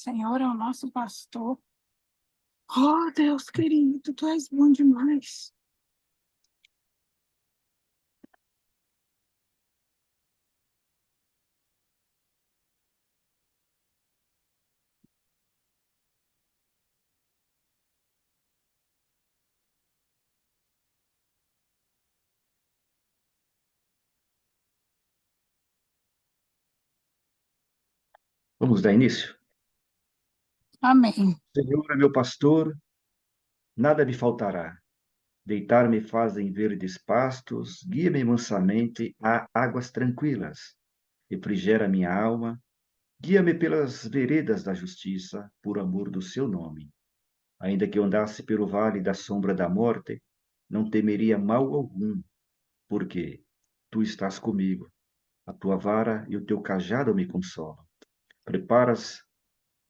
Senhor é o nosso pastor. Oh, Deus querido, tu és bom demais. Vamos dar início? Amém. O Senhor é meu pastor, nada me faltará. Deitar-me faz em verdes pastos, guia-me mansamente a águas tranquilas. Refrigera minha alma, guia-me pelas veredas da justiça, por amor do seu nome. Ainda que eu andasse pelo vale da sombra da morte, não temeria mal algum, porque tu estás comigo. A tua vara e o teu cajado me consolam. Preparas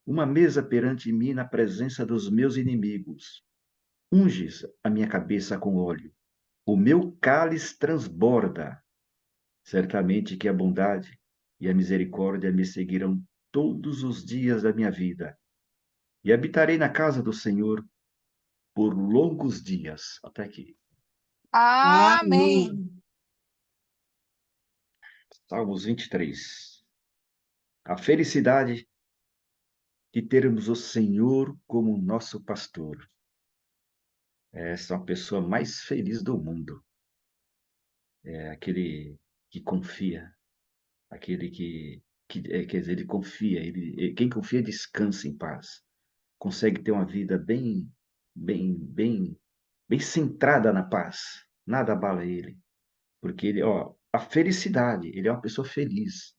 uma mesa perante mim na presença dos meus inimigos. Unges a minha cabeça com óleo. O meu cálice transborda. Certamente que a bondade e a misericórdia me seguirão todos os dias da minha vida. E habitarei na casa do Senhor por longos dias. Até aqui. Amém. Salmos 23. A felicidade de termos o Senhor como nosso pastor. Essa é a pessoa mais feliz do mundo. É aquele que confia, aquele quer dizer, ele confia, quem confia descansa em paz, consegue ter uma vida bem centrada na paz, nada abala ele, porque ele, ó, a felicidade, ele é uma pessoa feliz.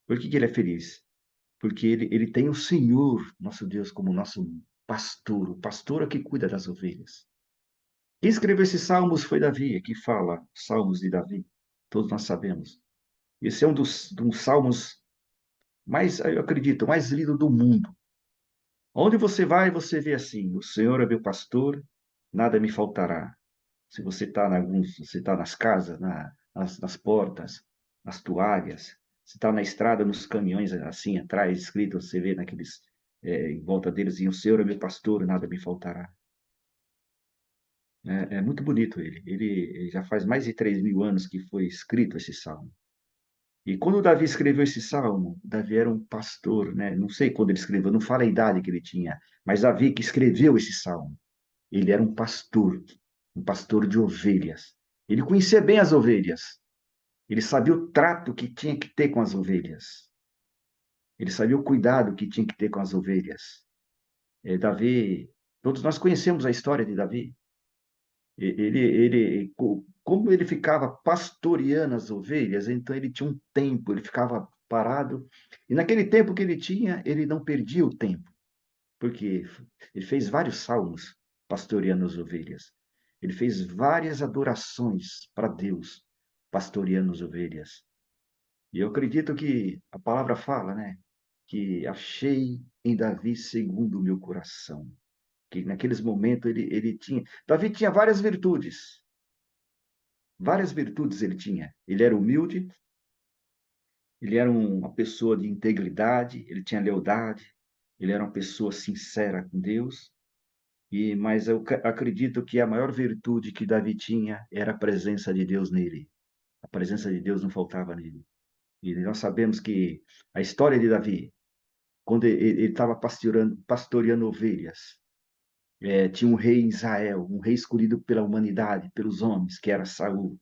Por que ele é feliz? Porque ele tem o Senhor, nosso Deus, como nosso pastor, o pastor é que cuida das ovelhas. Quem escreveu esses salmos foi Davi, que fala, Salmos de Davi, todos nós sabemos. Esse é um dos salmos mais, eu acredito, mais lido do mundo. Onde você vai, você vê assim: o Senhor é meu pastor, nada me faltará. Se você está você tá nas casas, nas portas, nas toalhas, se está na estrada, nos caminhões, assim atrás, escrito, você vê naqueles, em volta deles, e o Senhor é meu pastor, nada me faltará. É muito bonito ele. Ele já faz mais de 3.000 anos que foi escrito esse salmo. E quando Davi escreveu esse salmo, Davi era um pastor, né? Não sei quando ele escreveu, não fala a idade que ele tinha, mas Davi que escreveu esse salmo, ele era um pastor de ovelhas. Ele conhecia bem as ovelhas. Ele sabia o trato que tinha que ter com as ovelhas. Ele sabia o cuidado que tinha que ter com as ovelhas. Davi, todos nós conhecemos a história de Davi. Como ele ficava pastoreando as ovelhas, então ele tinha um tempo, ele ficava parado, e naquele tempo que ele tinha, ele não perdia o tempo, porque ele fez vários salmos pastoreando as ovelhas. Ele fez várias adorações para Deus, pastoreando as ovelhas. E eu acredito que a palavra fala, né? Que achei em Davi segundo o meu coração. Que naqueles momentos ele tinha. Davi tinha várias virtudes ele tinha. Ele era humilde, ele era uma pessoa de integridade, ele tinha lealdade, ele era uma pessoa sincera com Deus. Mas eu acredito que a maior virtude que Davi tinha era a presença de Deus nele. A presença de Deus não faltava nele. E nós sabemos que a história de Davi, quando ele estava pastoreando ovelhas, tinha um rei em Israel, um rei escolhido pela humanidade, pelos homens, que era Saul.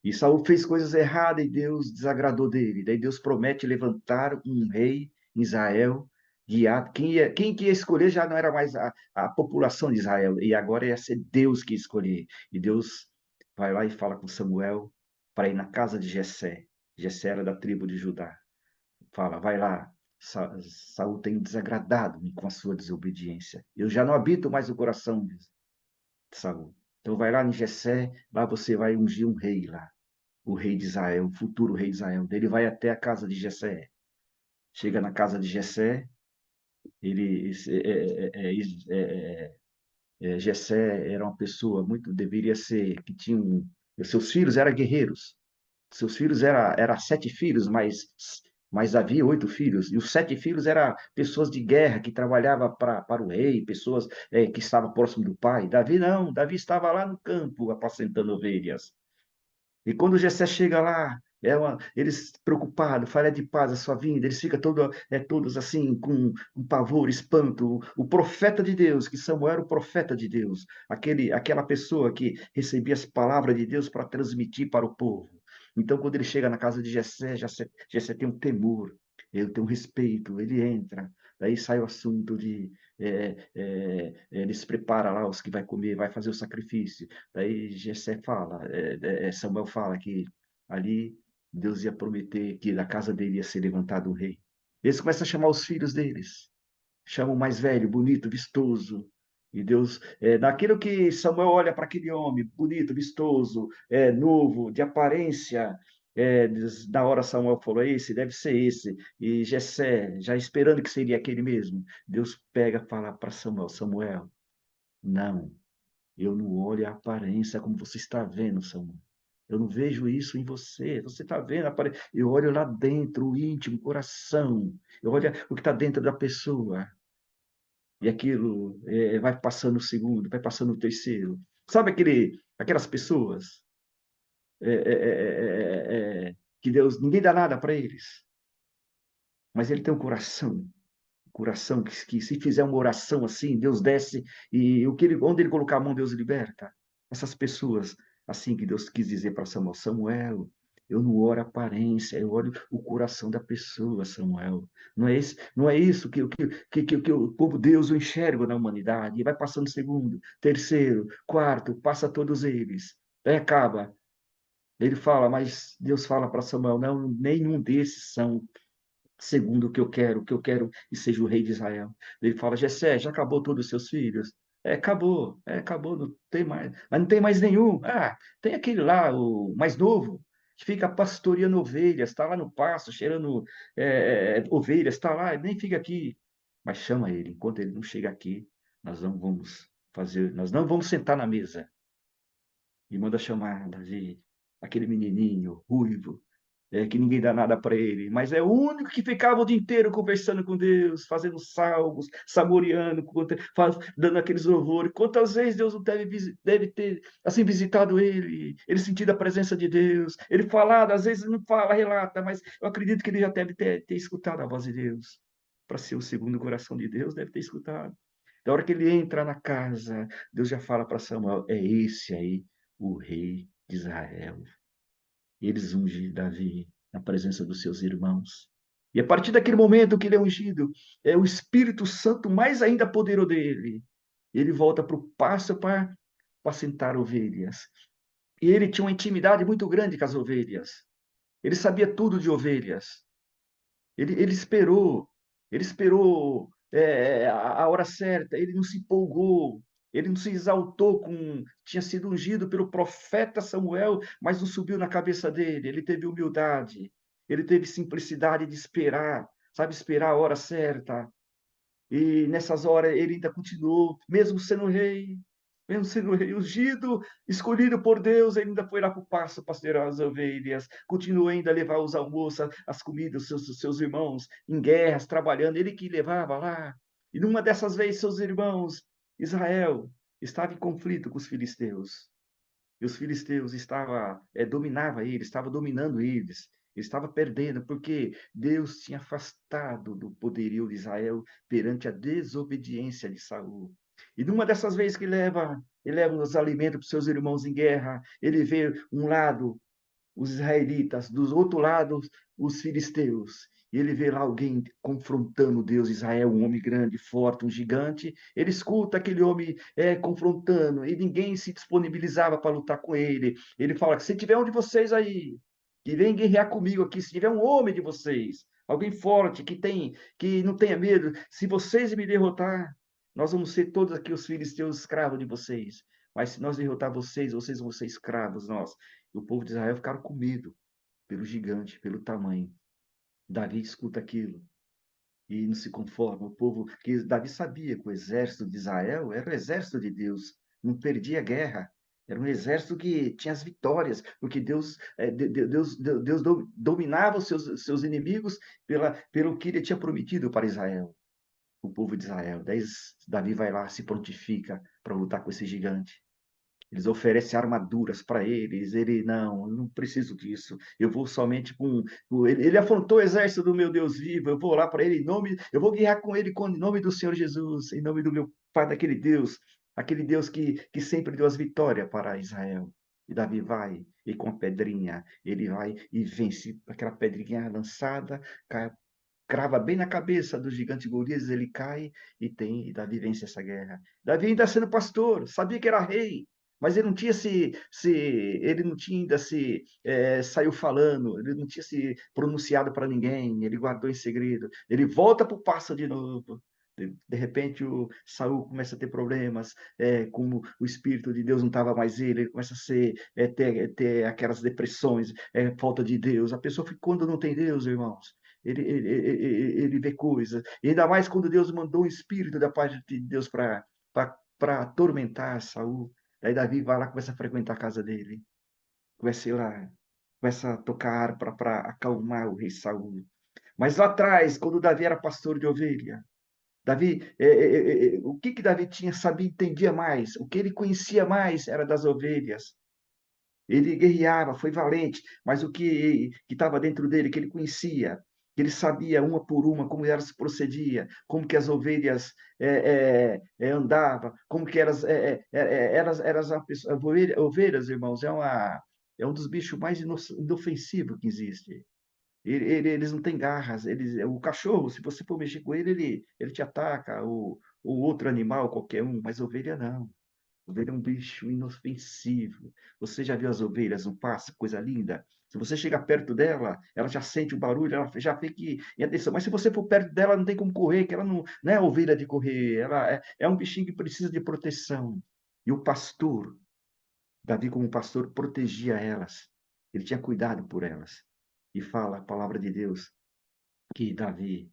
E Saul fez coisas erradas e Deus desagradou dele. Daí Deus promete levantar um rei em Israel, guiar. Quem que ia escolher já não era mais a população de Israel, e agora ia ser Deus que ia escolher. E Deus vai lá e fala com Samuel para ir na casa de Jessé. Jessé era da tribo de Judá. Fala, vai lá, Saul tem desagradado-me com a sua desobediência. Eu já não habito mais o coração de Saul. Então vai lá em Jessé, lá você vai ungir um rei lá, o rei de Israel, o futuro rei de Israel. Ele vai até a casa de Jessé. Chega na casa de Jessé, ele Jessé era uma pessoa muito deveria ser que tinha os seus filhos eram guerreiros. Seus filhos eram 7 filhos, mas Mas havia 8 filhos, e os 7 filhos eram pessoas de guerra que trabalhavam para o rei, pessoas que estavam próximo do pai. Davi não, Davi estava lá no campo apacentando ovelhas. E quando Jessé chega lá, eles preocupados, falha de paz a sua vinda, eles ficam todos assim, com pavor, espanto. O profeta de Deus, que Samuel era o profeta de Deus, aquela pessoa que recebia as palavras de Deus para transmitir para o povo. Então, quando ele chega na casa de Jessé, Jessé tem um temor, ele tem um respeito, ele entra. Daí sai o assunto de ele se prepara lá os que vai comer, vai fazer o sacrifício. Daí Jessé fala, Samuel fala que ali Deus ia prometer que da casa dele ia ser levantado um rei. Eles começam a chamar os filhos deles, chamam o mais velho, bonito, vistoso. E Deus, naquilo que Samuel olha para aquele homem, bonito, vistoso, novo, de aparência, da hora Samuel falou, esse deve ser esse. E Jessé, já esperando que seria aquele mesmo, Deus pega e fala para Samuel, Samuel, não, eu não olho a aparência como você está vendo, Samuel. Eu não vejo isso em você. Você está vendo a aparência. Eu olho lá dentro, o íntimo, o coração. Eu olho o que está dentro da pessoa. E aquilo vai passando o segundo, vai passando o terceiro. Sabe aquelas pessoas é, é, que Deus, ninguém dá nada para eles, mas ele tem um coração que se fizer uma oração assim, Deus desce e onde ele colocar a mão, Deus liberta. Essas pessoas, assim que Deus quis dizer para Samuel, Samuel, eu não oro a aparência, eu olho o coração da pessoa, Samuel. Não é isso que o povo Deus eu enxergo na humanidade. E vai passando segundo, terceiro, quarto, passa todos eles. Aí acaba. Ele fala, mas Deus fala para Samuel, não, nenhum desses são segundo o que eu quero e seja o rei de Israel. Ele fala, Jessé, já acabou todos os seus filhos? Acabou, não tem mais, mas não tem mais nenhum. Ah, tem aquele lá, o mais novo, que fica pastoreando ovelhas, está lá no pasto, cheirando ovelhas, está lá, nem fica aqui. Mas chama ele, enquanto ele não chega aqui, nós não vamos sentar na mesa. E manda chamar Davi, aquele menininho ruivo, que ninguém dá nada para ele, mas é o único que ficava o dia inteiro conversando com Deus, fazendo salmos, saboreando, dando aqueles louvores. Quantas vezes Deus não deve ter assim visitado ele, ele sentido a presença de Deus, ele falado, às vezes não fala, relata, mas eu acredito que ele já deve ter escutado a voz de Deus. Para ser o segundo coração de Deus, deve ter escutado. Da hora que ele entra na casa, Deus já fala para Samuel: é esse aí, o rei de Israel. Eles ungem Davi na presença dos seus irmãos. E a partir daquele momento que ele é ungido, o Espírito Santo mais ainda apoderou dele. Ele volta para o pasto para apacentar ovelhas. E ele tinha uma intimidade muito grande com as ovelhas. Ele sabia tudo de ovelhas. Ele esperou, ele esperou a hora certa, ele não se empolgou, ele não se exaltou tinha sido ungido pelo profeta Samuel, mas não subiu na cabeça dele. Ele teve humildade, ele teve simplicidade de esperar, sabe, esperar a hora certa. E nessas horas ele ainda continuou, mesmo sendo rei ungido, escolhido por Deus, ele ainda foi lá para o pasto pastorear as ovelhas, continuou ainda a levar os almoços, as comidas, seus irmãos em guerras, trabalhando, ele que levava lá. E numa dessas vezes, seus irmãos, Israel, estava em conflito com os filisteus. E os filisteus dominava eles, estava dominando eles. Ele estava perdendo, porque Deus tinha afastado do poderio de Israel perante a desobediência de Saul. E numa dessas vezes que ele leva os alimentos para os seus irmãos em guerra, ele vê um lado os israelitas, dos outro lado, os filisteus. E ele vê lá alguém confrontando Deus, Israel, um homem grande, forte, um gigante. Ele escuta aquele homem confrontando e ninguém se disponibilizava para lutar com ele. Ele fala: se tiver um de vocês aí, que vem guerrear comigo aqui, se tiver um homem de vocês, alguém forte, que não tenha medo, se vocês me derrotar, nós vamos ser todos aqui os filisteus escravos de vocês. Mas se nós derrotar vocês, vocês vão ser escravos, nós. E o povo de Israel ficaram com medo pelo gigante, pelo tamanho. Davi escuta aquilo e não se conforma. O povo, que Davi sabia que o exército de Israel era o exército de Deus, não perdia guerra. Era um exército que tinha as vitórias, porque Deus dominava os seus inimigos pelo que ele tinha prometido para Israel, o povo de Israel. Daí Davi vai lá, se prontifica para lutar com esse gigante. Eles oferecem armaduras para eles. Ele, não, eu não preciso disso. Eu vou somente ele afrontou o exército do meu Deus vivo. Eu vou lá para ele em nome. Eu vou guerrear com ele em nome do Senhor Jesus, em nome do meu Pai, daquele Deus, aquele Deus que sempre deu as vitórias para Israel. E Davi vai, e com a pedrinha, ele vai e vence aquela pedrinha lançada, cai, crava bem na cabeça do gigante Golias, ele cai e Davi vence essa guerra. Davi ainda sendo pastor, sabia que era rei, mas ele não tinha ele não tinha ainda saiu falando, ele não tinha se pronunciado para ninguém, ele guardou em segredo. Ele volta para o passo de novo. De repente o Saul começa a ter problemas, como o Espírito de Deus não estava mais ele começa a ter aquelas depressões, falta de Deus. A pessoa, quando não tem Deus, irmãos, ele vê coisas. E ainda mais quando Deus mandou um espírito da parte de Deus para atormentar Saul. Daí Davi vai lá e começa a frequentar a casa dele. Começa a ir lá, começa a tocar harpa para acalmar o rei Saul. Mas lá atrás, quando Davi era pastor de ovelha, o que Davi tinha, sabia, entendia mais, o que ele conhecia mais era das ovelhas. Ele guerreava, foi valente, mas o que estava dentro dele, que ele conhecia, que ele sabia uma por uma como elas procedia, como que as ovelhas andavam, como que ovelhas, irmãos, é um dos bichos mais inofensivos que existe. Eles não têm garras, o cachorro, se você for mexer com ele te ataca, o outro animal, qualquer um, mas ovelha não. Ovelha é um bicho inofensivo. Você já viu as ovelhas no pasto? Coisa linda. Se você chegar perto dela, ela já sente o barulho, ela já fica em atenção. Mas se você for perto dela, não tem como correr, que ela não é ovelha de correr. Ela é um bichinho que precisa de proteção. E o pastor, Davi, como pastor, protegia elas. Ele tinha cuidado por elas. E fala a palavra de Deus que Davi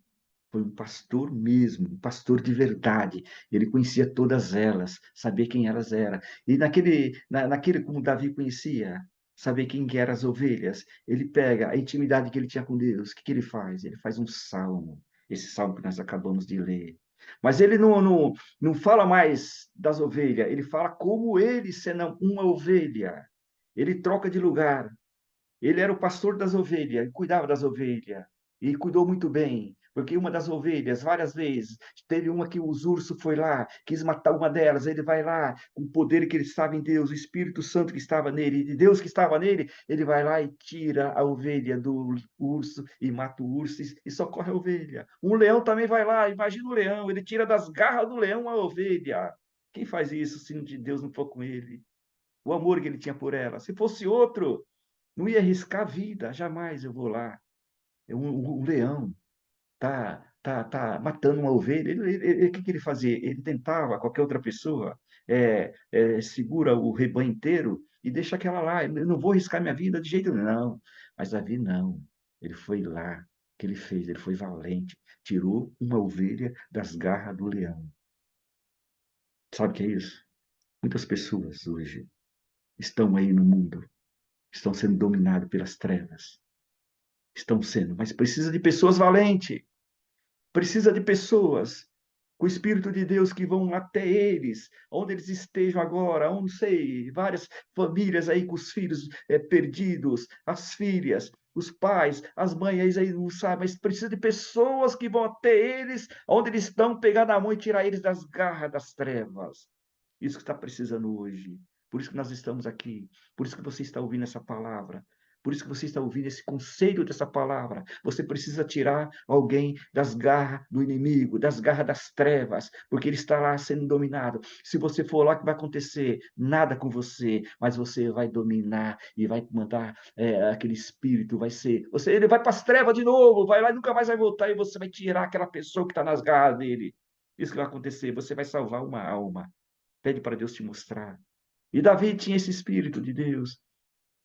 foi um pastor mesmo, um pastor de verdade. Ele conhecia todas elas, sabia quem elas eram. E naquele como Davi conhecia, saber quem que eram as ovelhas, ele pega a intimidade que ele tinha com Deus. O que ele faz? Ele faz um salmo. Esse salmo que nós acabamos de ler. Mas ele não fala mais das ovelhas, ele fala como ele sendo uma ovelha. Ele troca de lugar. Ele era o pastor das ovelhas, cuidava das ovelhas e cuidou muito bem, porque uma das ovelhas, várias vezes, teve uma que os ursos foi lá, quis matar uma delas, ele vai lá, com o poder que ele estava em Deus, o Espírito Santo que estava nele, de Deus que estava nele, ele vai lá e tira a ovelha do urso e mata o urso e socorre a ovelha. Um leão também vai lá, imagina o leão, ele tira das garras do leão a ovelha. Quem faz isso se Deus não for com ele? O amor que ele tinha por ela. Se fosse outro, não ia arriscar a vida, jamais eu vou lá. Um leão tá matando uma ovelha. O que ele fazia? Ele tentava, qualquer outra pessoa, segura o rebanho inteiro e deixa aquela lá. Eu não vou arriscar minha vida de jeito nenhum. Não. Mas Davi não. Ele foi lá. O que ele fez? Ele foi valente. Tirou uma ovelha das garras do leão. Sabe o que é isso? Muitas pessoas hoje estão aí no mundo, estão sendo dominadas pelas trevas. Estão sendo, mas precisa de pessoas valentes, precisa de pessoas com o Espírito de Deus que vão até eles, onde eles estejam agora, onde sei, várias famílias aí com os filhos perdidos, as filhas, os pais, as mães aí não sabem, mas precisa de pessoas que vão até eles, onde eles estão, pegar na mão e tirar eles das garras das trevas. Isso que está precisando hoje. Por isso que nós estamos aqui. Por isso que você está ouvindo essa palavra. Por isso que você está ouvindo esse conselho dessa palavra. Você precisa tirar alguém das garras do inimigo, das garras das trevas, porque ele está lá sendo dominado. Se você for lá, o que vai acontecer? Nada com você, mas você vai dominar e vai mandar aquele espírito, ele vai para as trevas de novo, vai lá e nunca mais vai voltar, e você vai tirar aquela pessoa que está nas garras dele. Isso que vai acontecer, você vai salvar uma alma. Pede para Deus te mostrar. E Davi tinha esse espírito de Deus.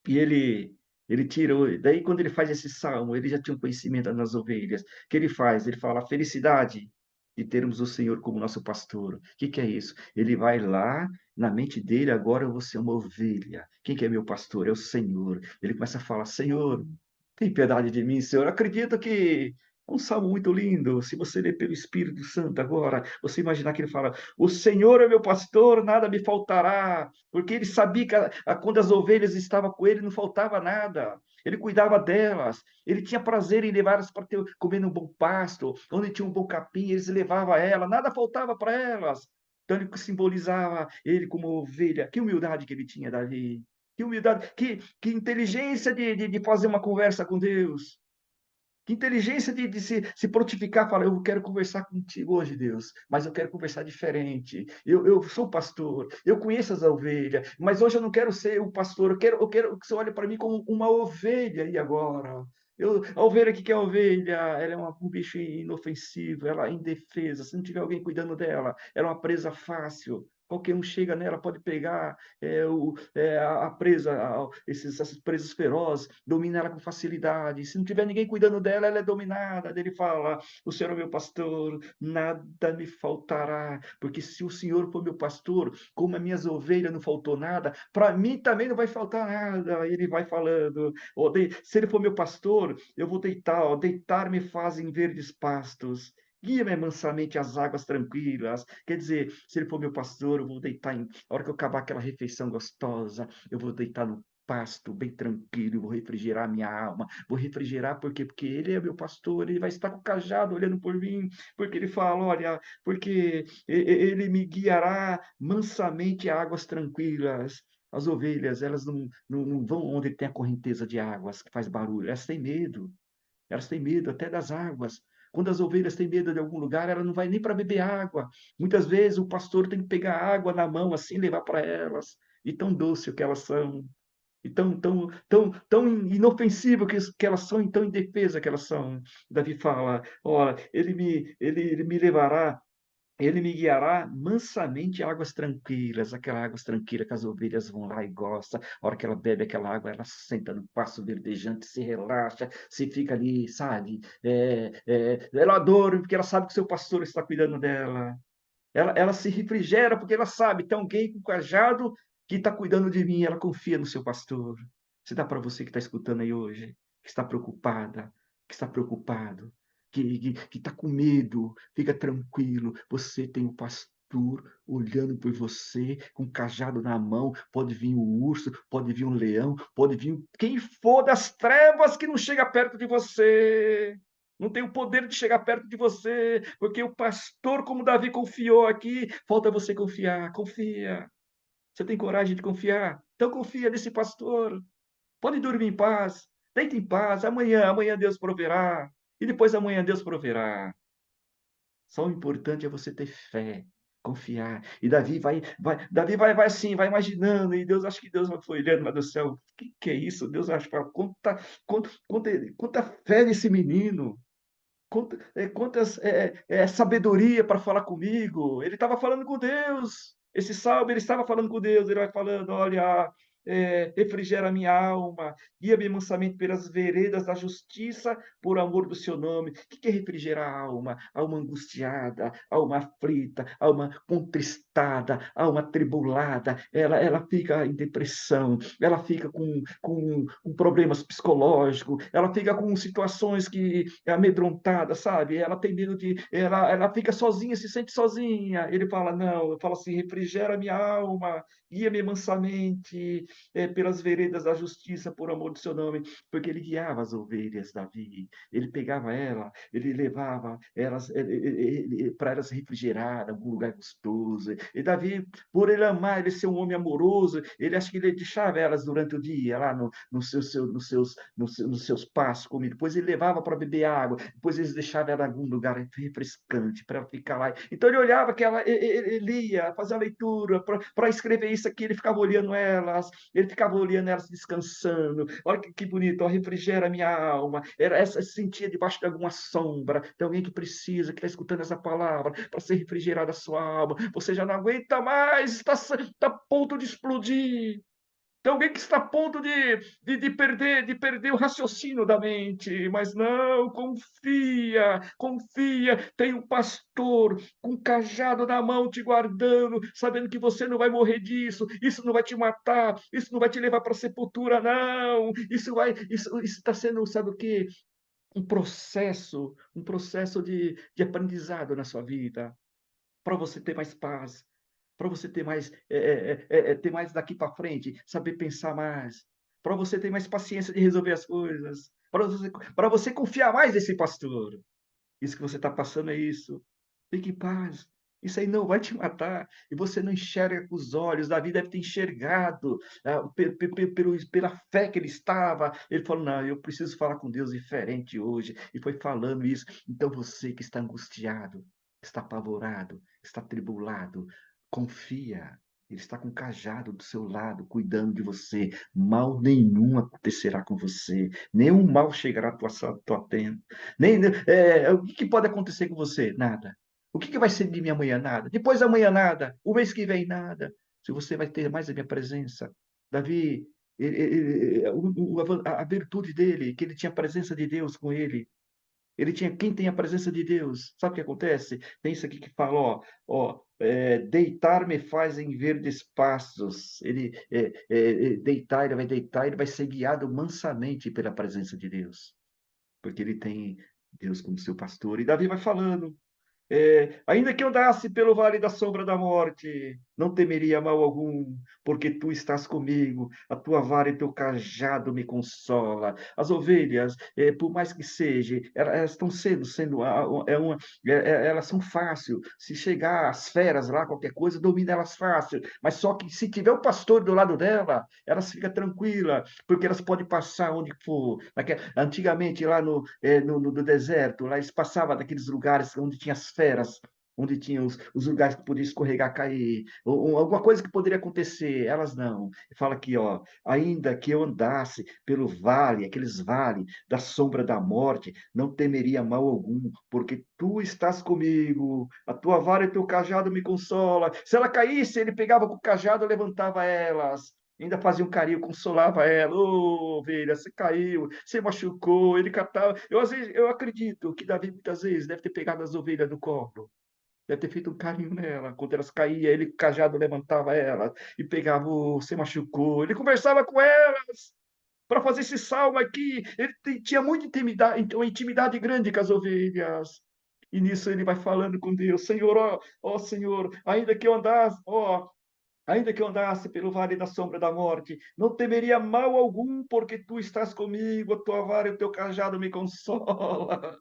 E ele tira, daí quando ele faz esse salmo, ele já tinha um conhecimento das ovelhas. O que ele faz? Ele fala: a felicidade de termos o Senhor como nosso pastor. O que que é isso? Ele vai lá, na mente dele, agora eu vou ser uma ovelha. Quem que é meu pastor? É o Senhor. Ele começa a falar, Senhor, tem piedade de mim, Senhor. Eu acredito que é um salmo muito lindo. Se você ler pelo Espírito Santo agora, você imaginar que ele fala: O Senhor é meu pastor, nada me faltará. Porque ele sabia que quando as ovelhas estavam com ele, não faltava nada. Ele cuidava delas. Ele tinha prazer em levá-las para comer um bom pasto. Onde tinha um bom capim, eles levavam ela. Nada faltava para elas. Então ele simbolizava ele como ovelha. Que humildade que ele tinha, Davi. Que humildade, que inteligência de fazer uma conversa com Deus. Que inteligência de se prontificar, falar, eu quero conversar contigo hoje, Deus, mas eu quero conversar diferente. Eu sou pastor, eu conheço as ovelhas, mas hoje eu não quero ser o pastor, eu quero que você olhe para mim como uma ovelha e agora. A ovelha, o que é a ovelha? Ela é um bicho inofensivo, ela é indefesa. Se não tiver alguém cuidando dela, ela é uma presa fácil. Qualquer um chega nela, pode pegar a presa, essas presas ferozes, domina ela com facilidade. Se não tiver ninguém cuidando dela, ela é dominada. Ele fala: O Senhor é meu pastor, nada me faltará. Porque se o Senhor for meu pastor, como as minhas ovelhas não faltou nada, para mim também não vai faltar nada. Ele vai falando: se ele for meu pastor, eu vou deitar, deitar-me fazem verdes pastos. Guia-me mansamente às águas tranquilas. Quer dizer, se ele for meu pastor, eu vou deitar a hora que eu acabar aquela refeição gostosa, eu vou deitar no pasto bem tranquilo, vou refrigerar minha alma. Vou refrigerar por quê? Porque ele é meu pastor, ele vai estar com o cajado olhando por mim, porque ele fala, olha, porque ele me guiará mansamente a águas tranquilas. As ovelhas, elas não vão onde tem a correnteza de águas que faz barulho, elas têm medo. Elas têm medo até das águas. Quando as ovelhas têm medo de algum lugar, ela não vai nem para beber água. Muitas vezes o pastor tem que pegar água na mão assim e levar para elas. E tão doce que elas são. E tão inofensivo que elas são, e tão indefesa que elas são. Davi fala: olha, ele me levará, ele me guiará mansamente a águas tranquilas, aquela águas tranquila que as ovelhas vão lá e gostam. A hora que ela bebe aquela água, ela senta no passo verdejante, se relaxa, se fica ali, sabe? Ela adora, porque ela sabe que o seu pastor está cuidando dela. Ela se refrigera, porque ela sabe, tem alguém com cajado que está cuidando de mim, ela confia no seu pastor. Se dá para você que está escutando aí hoje, que está preocupada, que está preocupado, que está com medo, fica tranquilo, você tem o pastor olhando por você, com o cajado na mão, pode vir o urso, pode vir um leão, pode vir quem for das trevas que não chega perto de você. Não tem o poder de chegar perto de você, porque o pastor, como Davi confiou aqui, falta você confiar. Confia. Você tem coragem de confiar? Então confia nesse pastor. Pode dormir em paz. Deita em paz. Amanhã Deus proverá. E depois amanhã Deus proverá. Só o importante é você ter fé, confiar. E Davi vai assim, vai imaginando, e Deus, acho que Deus foi olhando lá do céu. O que é isso? Deus acha, quanta fé nesse menino. Quantas sabedoria para falar comigo. Ele estava falando com Deus. Esse salmo, ele estava falando com Deus. Ele vai falando: olha, refrigera a minha alma, guia-me mansamente pelas veredas da justiça, por amor do seu nome. O que é refrigerar a alma? Alma angustiada, alma aflita, alma contristada, alma tribulada. Ela fica em depressão, ela fica com problemas psicológicos, ela fica com situações que é amedrontada, sabe? Ela tem medo de. Ela fica sozinha, se sente sozinha. Ele fala: não, eu falo assim: refrigera minha alma, guia-me mansamente pelas veredas da justiça, por amor do seu nome, porque ele guiava as ovelhas, Davi. Ele pegava ela, ele levava elas para elas refrigerar em algum lugar gostoso. E Davi, por ele amar, ele ser um homem amoroso, ele acha que ele deixava elas durante o dia, lá nos seus passos comigo. Depois ele levava para beber água, depois eles deixavam ela em algum lugar refrescante para ela ficar lá. Então ele olhava que ele lia, fazia a leitura, para escrever isso aqui, ele ficava olhando elas descansando. Olha que bonito, ó, refrigera a minha alma. Era essa se sentia debaixo de alguma sombra. Tem alguém que precisa, que está escutando essa palavra, para ser refrigerada a sua alma. Você já não aguenta mais, está a ponto de explodir. Tem alguém que está a ponto de perder o raciocínio da mente, mas não, confia, confia. Tem um pastor com um cajado na mão te guardando, sabendo que você não vai morrer disso, isso não vai te matar, isso não vai te levar para a sepultura, não. Isso está sendo, sabe o quê? Um processo de aprendizado na sua vida, para você ter mais paz, para você ter mais daqui para frente, saber pensar mais, para você ter mais paciência de resolver as coisas, para você confiar mais nesse pastor. Isso que você está passando é isso. Fique em paz. Isso aí não vai te matar. E você não enxerga com os olhos. Davi deve ter enxergado pela fé que ele estava. Ele falou: Não, eu preciso falar com Deus diferente hoje. E foi falando isso. Então você que está angustiado, está apavorado, está tribulado, confia. Ele está com o cajado do seu lado, cuidando de você. Mal nenhum acontecerá com você. Nenhum mal chegará à tua tenda. O que pode acontecer com você? Nada. O que vai ser de mim amanhã? Nada. Depois da manhã, nada. O mês que vem, nada. Se você vai ter mais a minha presença. Davi, a virtude dele, que ele tinha a presença de Deus com ele. Ele tinha, quem tem a presença de Deus, sabe o que acontece? Tem isso aqui que fala, deitar me faz em verdes pastos. Deitar, ele vai deitar, ele vai ser guiado mansamente pela presença de Deus, porque ele tem Deus como seu pastor. E Davi vai falando, ainda que eu andasse pelo vale da sombra da morte, não temeria mal algum, porque tu estás comigo, a tua vara e teu cajado me consola. As ovelhas, por mais que seja, elas estão sendo elas são fácil. Se chegar as feras lá, qualquer coisa, domina elas fácil. Mas só que se tiver o pastor do lado dela, elas ficam tranquilas, porque elas podem passar onde for. Antigamente, lá no deserto, lá eles passavam daqueles lugares onde tinha as feras, onde tinha os lugares que podia escorregar, cair, ou alguma coisa que poderia acontecer. Elas não. Fala aqui, ó, ainda que eu andasse pelo vale, aqueles vales da sombra da morte, não temeria mal algum, porque tu estás comigo, a tua vara e teu cajado me consola. Se ela caísse, ele pegava com o cajado e levantava elas. Ainda fazia um carinho, consolava ela. Ô, ovelha, você caiu, você machucou. Ele catava. Às vezes, eu acredito que Davi, muitas vezes, deve ter pegado as ovelhas no colo. Deve ter feito um carinho nela. Quando elas caíam, ele, com o cajado, levantava elas e pegava, você machucou. Ele conversava com elas para fazer esse salmo aqui. Ele tinha muita intimidade, uma intimidade grande com as ovelhas. E nisso ele vai falando com Deus: Senhor, ó Senhor, ainda que eu andasse pelo vale da sombra da morte, não temeria mal algum, porque tu estás comigo, a tua vara e o teu cajado me consola.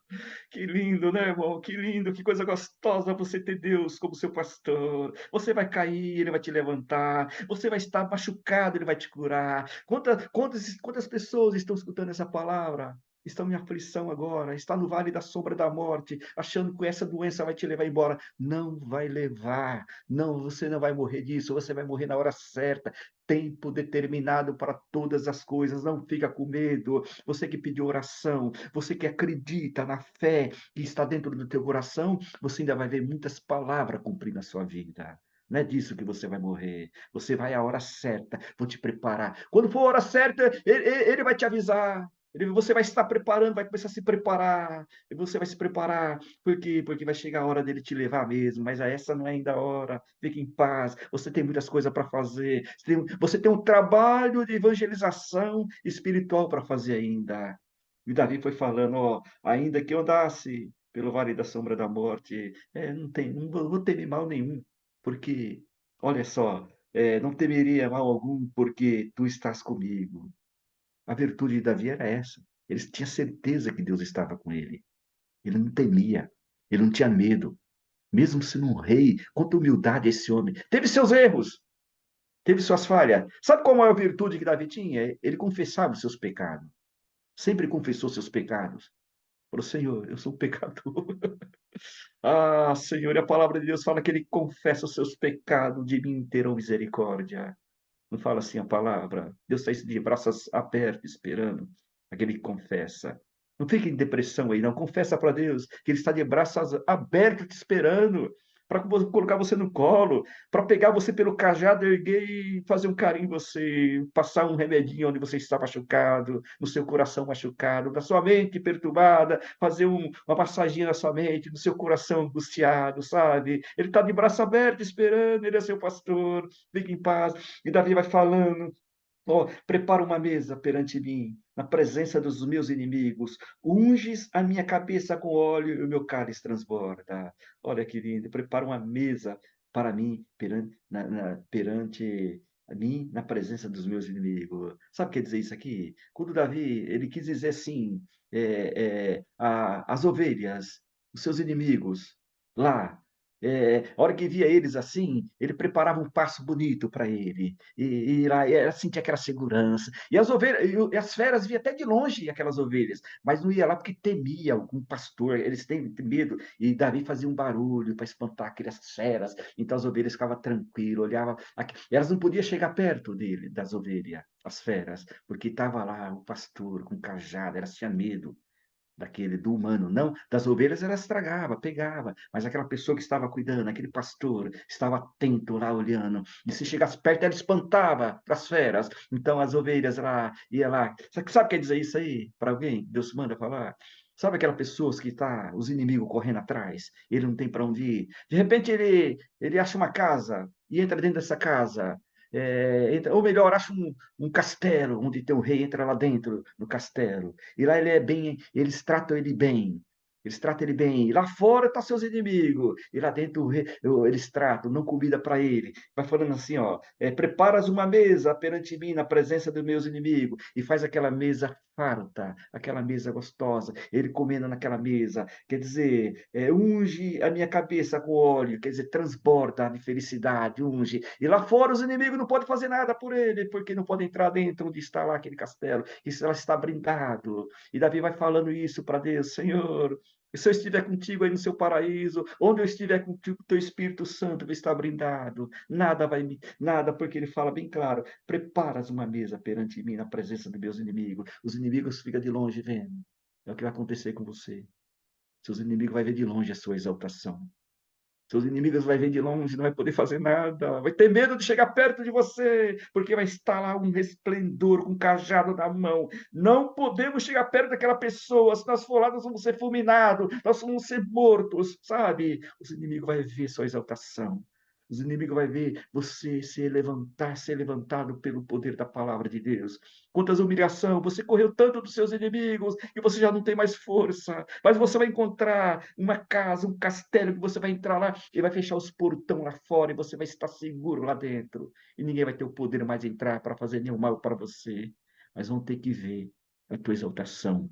Que lindo, né, irmão? Que lindo, que coisa gostosa você ter Deus como seu pastor. Você vai cair, ele vai te levantar. Você vai estar machucado, ele vai te curar. Quantas pessoas estão escutando essa palavra? Estão em aflição agora, está no vale da sombra da morte, achando que essa doença vai te levar embora. Não vai levar. Não, você não vai morrer disso, você vai morrer na hora certa. Tempo determinado para todas as coisas. Não fica com medo. Você que pediu oração, você que acredita na fé que está dentro do teu coração, você ainda vai ver muitas palavras cumprir na sua vida. Não é disso que você vai morrer. Você vai à hora certa. Vou te preparar. Quando for a hora certa, ele vai te avisar. Você vai estar preparando, vai começar a se preparar. E você vai se preparar. Por quê? Porque vai chegar a hora dele te levar mesmo. Mas essa não é ainda a hora. Fique em paz. Você tem muitas coisas para fazer. Você tem um trabalho de evangelização espiritual para fazer ainda. E Davi foi falando, ó, ainda que eu andasse pelo vale da sombra da morte, não vou temer mal nenhum, porque, olha só, não temeria mal algum, porque tu estás comigo. A virtude de Davi era essa. Ele tinha certeza que Deus estava com ele. Ele não temia, ele não tinha medo. Mesmo sendo um rei, quanta humildade esse homem. Teve seus erros, teve suas falhas. Sabe qual é a virtude que Davi tinha? Ele confessava os seus pecados. Sempre confessou seus pecados. Falou, Senhor, eu sou um pecador. Ah, Senhor, e a palavra de Deus fala que ele confessa os seus pecados, de mim terão misericórdia. Não fala assim a palavra. Deus está de braços abertos, esperando aquele que confessa. Não fique em depressão aí, não. Confessa para Deus que Ele está de braços abertos te esperando. para colocar você no colo, para pegar você pelo cajado, erguer e fazer um carinho em você, passar um remedinho onde você está machucado, no seu coração machucado, na sua mente perturbada, fazer uma massaginha na sua mente, no seu coração angustiado, sabe? Ele está de braço aberto esperando, ele é seu pastor, fique em paz. E Davi vai falando. Ó, prepara uma mesa perante mim, na presença dos meus inimigos. Unges a minha cabeça com óleo e o meu cálice transborda. Olha que lindo. Prepara uma mesa para mim perante a mim, na presença dos meus inimigos. Sabe o que quer dizer isso aqui? Quando Davi, ele quis dizer assim, as ovelhas, os seus inimigos, lá. A hora que via eles assim, ele preparava um passo bonito para ele. E lá ela sentia aquela segurança. E as ovelhas, e as feras via até de longe aquelas ovelhas, mas não ia lá porque temia algum pastor, eles têm medo. E Davi fazia um barulho para espantar aquelas feras. Então as ovelhas ficavam tranquilas, olhavam. Elas não podiam chegar perto dele, das ovelhas, as feras, porque estava lá o pastor com cajado, elas tinham medo do humano, não, das ovelhas ela estragava, pegava, mas aquela pessoa que estava cuidando, aquele pastor, estava atento lá olhando, e se chegasse perto ela espantava as feras, então as ovelhas lá, ia lá, sabe o que quer dizer isso aí, para alguém, Deus manda falar? Sabe aquela pessoa que está, os inimigos correndo atrás, ele não tem para onde ir, de repente ele acha uma casa, e entra dentro dessa casa, ou melhor, acha um castelo onde tem o rei, entra lá dentro no castelo. E lá ele é bem, eles tratam ele bem. Eles tratam ele bem. E lá fora estão seus inimigos. E lá dentro eles tratam, não comida para ele. Vai falando assim, ó, preparas uma mesa perante mim na presença dos meus inimigos. E faz aquela mesa farta, aquela mesa gostosa. Ele comendo naquela mesa. Quer dizer, unge a minha cabeça com óleo. Quer dizer, transborda de felicidade, unge. E lá fora os inimigos não podem fazer nada por ele, porque não podem entrar dentro onde está lá aquele castelo. Isso ela está brindado. E Davi vai falando isso para Deus, Senhor, se eu estiver contigo aí no seu paraíso, onde eu estiver contigo, teu Espírito Santo vai estar brindado. Nada vai me, nada, porque ele fala bem claro: preparas uma mesa perante mim na presença dos meus inimigos. Os inimigos ficam de longe vendo. É o que vai acontecer com você. Seus inimigos vão ver de longe a sua exaltação. Seus inimigos vai ver de longe, não vai poder fazer nada, vai ter medo de chegar perto de você, porque vai estar lá um resplendor com um cajado na mão. Não podemos chegar perto daquela pessoa, se nós for lá, nós vamos ser fulminados, nós vamos ser mortos, sabe? Os inimigos vão ver sua exaltação. Os inimigos vão ver você ser levantado pelo poder da palavra de Deus. Quantas humilhações, você correu tanto dos seus inimigos que você já não tem mais força, mas você vai encontrar uma casa, um castelo que você vai entrar lá e vai fechar os portão lá fora e você vai estar seguro lá dentro. E ninguém vai ter o poder mais de entrar para fazer nenhum mal para você. Mas vão ter que ver a tua exaltação,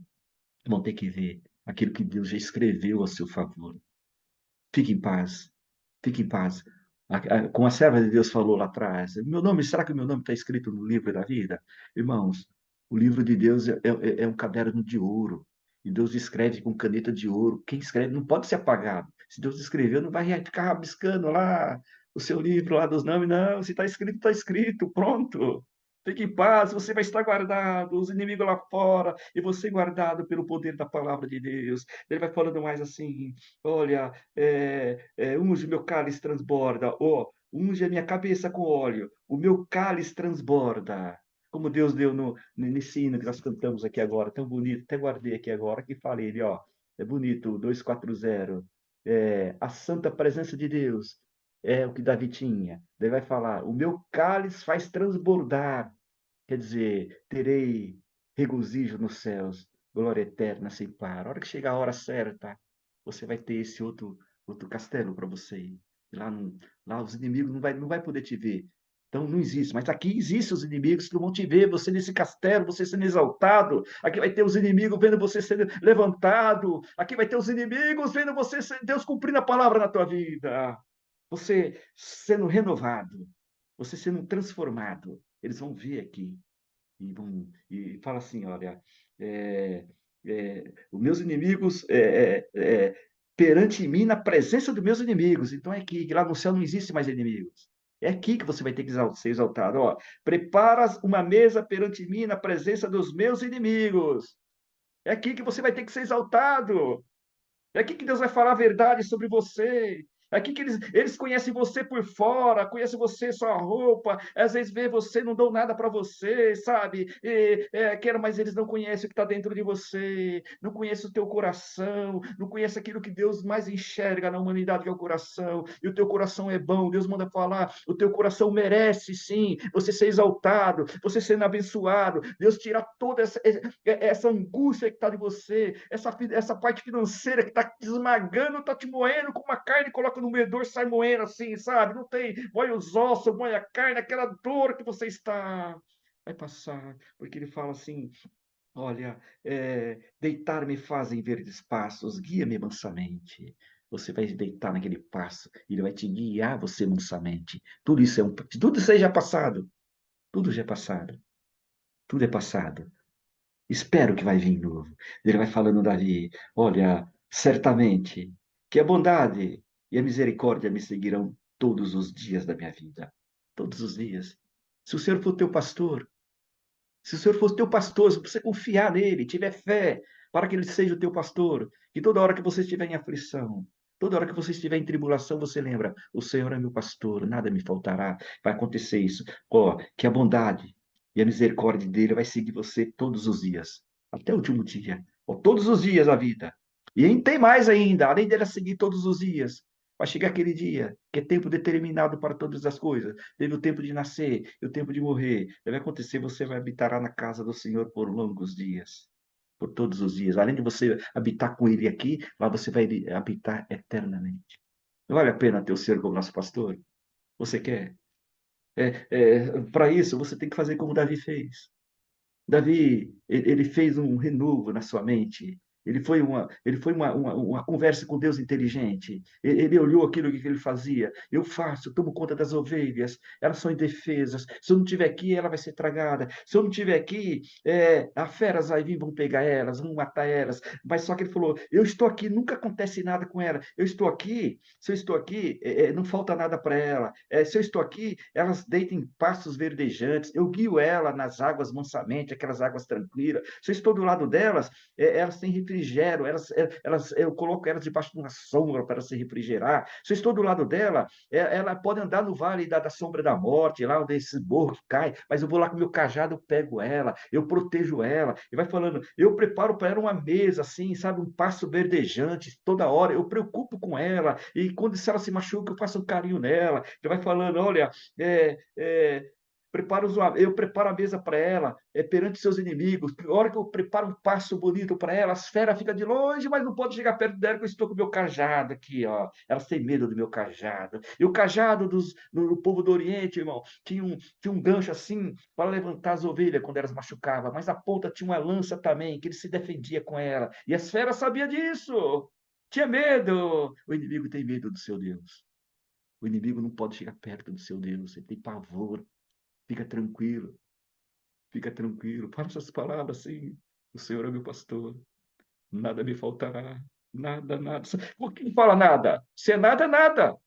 vão ter que ver aquilo que Deus já escreveu a seu favor. Fique em paz, fique em paz. Como a serva de Deus falou lá atrás, meu nome, será que o meu nome está escrito no livro da vida? Irmãos, o livro de Deus é um caderno de ouro. E Deus escreve com caneta de ouro. Quem escreve não pode ser apagado. Se Deus escreveu, não vai ficar rabiscando lá o seu livro lá dos nomes. Não, se está escrito, pronto. Fique em paz, você vai estar guardado, os inimigos lá fora, e você guardado pelo poder da palavra de Deus. Ele vai falando mais assim: olha, unge meu cálice transborda, unge a minha cabeça com óleo, o meu cálice transborda. Como Deus deu nesse hino que nós cantamos aqui agora, tão bonito, até guardei aqui agora, que falei ele, ó, é bonito, 240, a santa presença de Deus é o que Davi tinha. Ele vai falar, o meu cálice faz transbordar, quer dizer, terei regozijo nos céus, glória eterna sem par. A hora que chegar a hora certa, você vai ter esse outro castelo para você ir. Lá, lá os inimigos não vai poder te ver. Então não existe. Mas aqui existem os inimigos que vão te ver, você nesse castelo, você sendo exaltado. Aqui vai ter os inimigos vendo você sendo levantado. Aqui vai ter os inimigos vendo você, Deus cumprindo a palavra na tua vida. Você sendo renovado, você sendo transformado. Eles vão ver aqui e fala assim, olha, os meus inimigos perante mim na presença dos meus inimigos. Então é aqui, que lá no céu não existe mais inimigos. É aqui que você vai ter que ser exaltado. Ó, preparas uma mesa perante mim na presença dos meus inimigos. É aqui que você vai ter que ser exaltado. É aqui que Deus vai falar a verdade sobre você. Aqui que eles conhecem você por fora, conhecem você sua roupa, às vezes vê você, não dão nada para você, sabe? Quero, mas eles não conhecem o que está dentro de você, não conhecem o teu coração, não conhecem aquilo que Deus mais enxerga na humanidade, que é o coração. E o teu coração é bom, Deus manda falar, o teu coração merece sim, você ser exaltado, você sendo abençoado, Deus tira toda essa angústia que está de você, essa parte financeira que está te esmagando, está te moendo com uma carne, coloca no moedor, sai moendo assim, sabe? Não tem, moe os ossos, moe a carne, aquela dor que você está. Vai passar, porque ele fala assim: olha, deitar-me fazem verdes passos, guia-me mansamente. Você vai deitar naquele passo, ele vai te guiar você mansamente. Tudo isso aí já é passado. Tudo já é passado. Tudo é passado. Espero que vai vir novo. Ele vai falando, Davi, olha, certamente que a bondade e a misericórdia me seguirão todos os dias da minha vida. Todos os dias. Se o Senhor for teu pastor, se o Senhor for teu pastor, se você confiar nele, tiver fé para que ele seja o teu pastor, que toda hora que você estiver em aflição, toda hora que você estiver em tribulação, você lembra, o Senhor é meu pastor, nada me faltará. Vai acontecer isso. Ó, que a bondade e a misericórdia dele vai seguir você todos os dias, até o último dia, ou todos os dias da vida. E tem mais ainda, além dele seguir todos os dias, vai chegar aquele dia, que é tempo determinado para todas as coisas. Teve o tempo de nascer e o tempo de morrer. Deve acontecer, você vai habitar na casa do Senhor por longos dias, por todos os dias. Além de você habitar com Ele aqui, lá você vai habitar eternamente. Não vale a pena ter o Senhor como nosso pastor? Você quer? Para isso, você tem que fazer como Davi fez. Davi, ele fez um renovo na sua mente. Ele foi uma conversa com Deus inteligente. Ele olhou aquilo que ele fazia. Eu faço, tomo conta das ovelhas, elas são indefesas. Se eu não estiver aqui, ela vai ser tragada. Se eu não estiver aqui, as feras vai vir, vão pegar elas, vão matar elas. Mas só que ele falou: eu estou aqui, nunca acontece nada com ela. Eu estou aqui, se eu estou aqui, não falta nada para ela. Se eu estou aqui, elas deitam em pastos verdejantes. Eu guio ela nas águas mansamente, aquelas águas tranquilas. Se eu estou do lado delas, elas têm refrigério, eu coloco elas debaixo de uma sombra para se refrigerar. Se eu estou do lado dela, ela pode andar no vale da sombra da morte, lá onde esse morro que cai, mas eu vou lá com o meu cajado, eu pego ela, eu protejo ela. E vai falando, eu preparo para ela uma mesa, assim, sabe, um pasto verdejante, toda hora, eu preocupo com ela, e quando se ela se machuca, eu faço um carinho nela. Ele vai falando, olha, eu preparo a mesa para ela, perante seus inimigos. A hora que eu preparo um passo bonito para ela, as feras ficam de longe, mas não pode chegar perto dela, que eu estou com o meu cajado aqui, ó. Elas têm medo do meu cajado. E o cajado do povo do Oriente, irmão, tinha um gancho assim para levantar as ovelhas quando elas machucavam, mas a ponta tinha uma lança também, que ele se defendia com ela. E as feras sabiam disso. Tinha medo. O inimigo tem medo do seu Deus. O inimigo não pode chegar perto do seu Deus. Ele tem pavor. Fica tranquilo, fica tranquilo. Para essas palavras assim. O Senhor é meu pastor, nada me faltará. Nada, nada. Por que fala nada? Se é nada, é nada.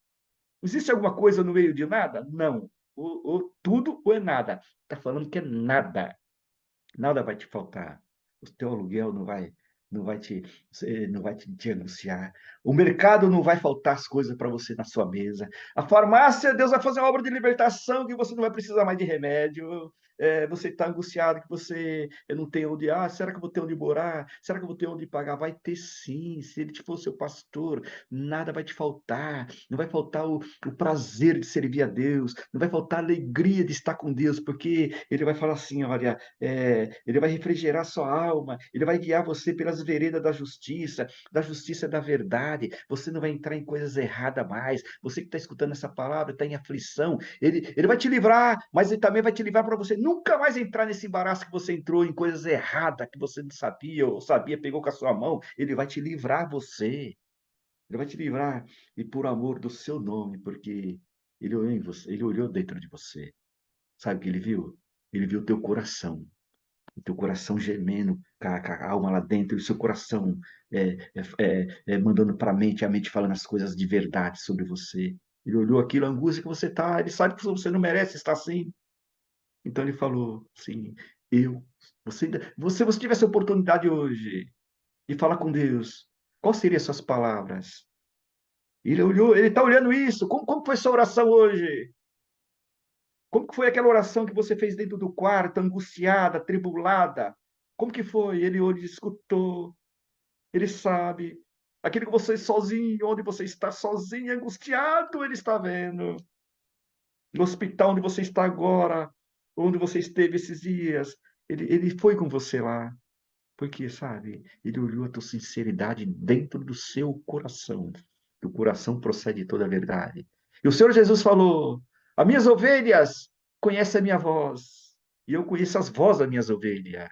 Existe alguma coisa no meio de nada? Não. Ou tudo ou é nada. Está falando que é nada. Nada vai te faltar. O teu aluguel não vai te, não vai te anunciar. O mercado não vai faltar as coisas para você na sua mesa. A farmácia, Deus vai fazer uma obra de libertação que você não vai precisar mais de remédio. Você está angustiado que você não tem onde. Será que eu vou ter onde morar? Será que eu vou ter onde pagar? Vai ter sim. Se ele for seu pastor, nada vai te faltar. Não vai faltar o prazer de servir a Deus. Não vai faltar a alegria de estar com Deus, porque ele vai falar assim: olha, ele vai refrigerar sua alma, ele vai guiar você pelas veredas da justiça da verdade. Você não vai entrar em coisas erradas mais. Você que está escutando essa palavra, está em aflição, ele vai te livrar, mas ele também vai te livrar para você nunca mais entrar nesse embaraço que você entrou em coisas erradas que você não sabia ou sabia, pegou com a sua mão. Ele vai te livrar você. Ele vai te livrar e por amor do seu nome, porque ele olhou em você, ele olhou dentro de você. Sabe o que ele viu? Ele viu o teu coração, o teu coração gemendo, com a alma lá dentro, e o seu coração mandando para a mente falando as coisas de verdade sobre você. Ele olhou aquilo, a angústia que você está, ele sabe que você não merece estar assim. Então ele falou assim: eu, você tivesse a oportunidade hoje de falar com Deus, quais seriam as suas palavras? Ele olhou, ele está olhando isso. Como foi sua oração hoje? Como que foi aquela oração que você fez dentro do quarto, angustiada, tribulada? Como que foi? Ele olhou e escutou. Ele sabe. Aquilo que você sozinho, onde você está sozinho, angustiado, ele está vendo. No hospital onde você está agora, onde você esteve esses dias, ele foi com você lá. Porque, sabe, ele olhou a tua sinceridade dentro do seu coração. Do coração procede toda a verdade. E o Senhor Jesus falou: As minhas ovelhas conhecem a minha voz, e eu conheço as vozes das minhas ovelhas.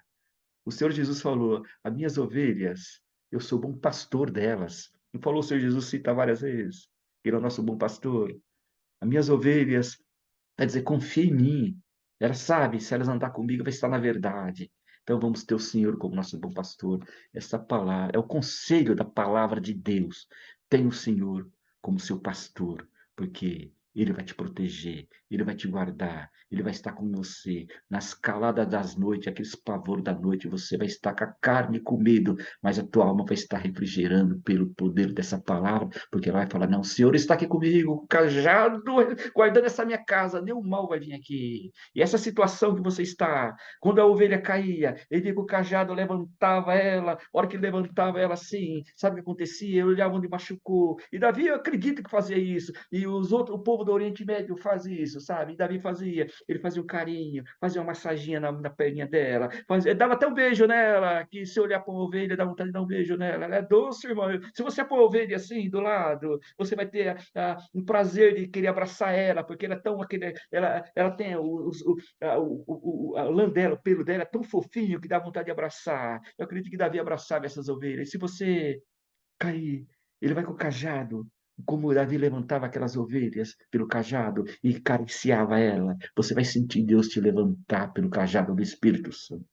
O Senhor Jesus falou: As minhas ovelhas, eu sou bom pastor delas. Não falou o Senhor Jesus, cita várias vezes. Ele é o nosso bom pastor. As minhas ovelhas, quer dizer, confia em mim. Ela sabe, se elas andar comigo, vai estar na verdade. Então vamos ter o Senhor como nosso bom pastor. Essa palavra é o conselho da palavra de Deus. Tem o Senhor como seu pastor, porque ele vai te proteger, ele vai te guardar, ele vai estar com você. Nas caladas das noites, aqueles pavor da noite, você vai estar com a carne com medo, mas a tua alma vai estar refrigerando pelo poder dessa palavra, porque ela vai falar: Não, o Senhor está aqui comigo, o cajado guardando essa minha casa, nenhum mal vai vir aqui. E essa situação que você está, quando a ovelha caía, ele com o cajado levantava ela, a hora que ele levantava ela assim, sabe o que acontecia? Ele olhava onde machucou. E Davi, eu acredito que fazia isso. E os outros, o povo do Oriente Médio faz isso, sabe? E Davi fazia, ele fazia um carinho, fazia uma massaginha na perninha dela, fazia, dava até um beijo nela, que se olhar para uma ovelha, dá vontade de dar um beijo nela. Ela é doce, irmão. Se você pôr a ovelha assim, do lado, você vai ter um prazer de querer abraçar ela, porque ela é tão aquele, ela tem a lã dela, o pelo dela é tão fofinho que dá vontade de abraçar. Eu acredito que Davi abraçava essas ovelhas. E se você cair, ele vai com o cajado, como Davi levantava aquelas ovelhas pelo cajado e acariciava ela, você vai sentir Deus te levantar pelo cajado do Espírito Santo.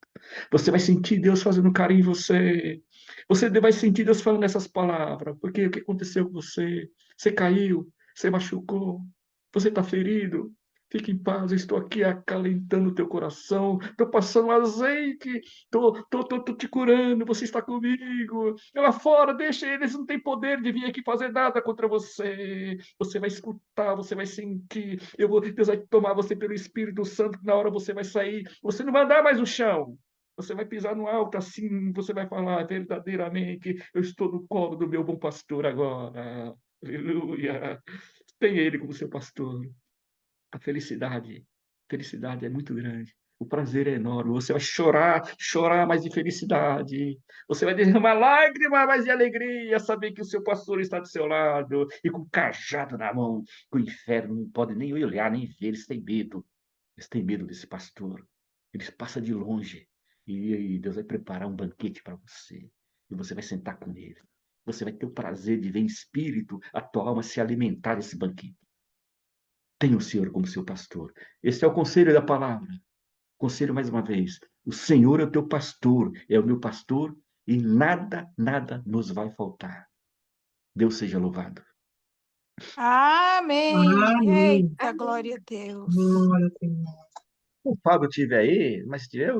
Você vai sentir Deus fazendo carinho em você. Você vai sentir Deus falando essas palavras. Porque o que aconteceu com você? Você caiu, você machucou, você está ferido. Fique em paz, eu estou aqui acalentando o teu coração, estou passando azeite, estou te curando, você está comigo. Lá fora, deixa eles, não têm poder de vir aqui fazer nada contra você. Você vai escutar, você vai sentir. Deus vai tomar você pelo Espírito Santo, na hora você vai sair, você não vai andar mais no chão. Você vai pisar no alto assim, você vai falar verdadeiramente, eu estou no colo do meu bom pastor agora. Aleluia. Tem ele como seu pastor. A felicidade é muito grande. O prazer é enorme. Você vai chorar, chorar mais de felicidade. Você vai derramar lágrimas mais de alegria, saber que o seu pastor está do seu lado e com o cajado na mão, que o inferno não pode nem olhar, nem ver. Eles têm medo. Eles têm medo desse pastor. Eles passam de longe. E Deus vai preparar um banquete para você. E você vai sentar com ele. Você vai ter o prazer de ver em espírito a tua alma se alimentar desse banquete. Tenha o Senhor como seu pastor. Esse é o conselho da palavra. Conselho mais uma vez. O Senhor é o teu pastor, é o meu pastor, e nada, nada nos vai faltar. Deus seja louvado. Amém. Amém. Eita, glória a Deus. Glória a Deus. O Fábio estiver aí, mas se tiver,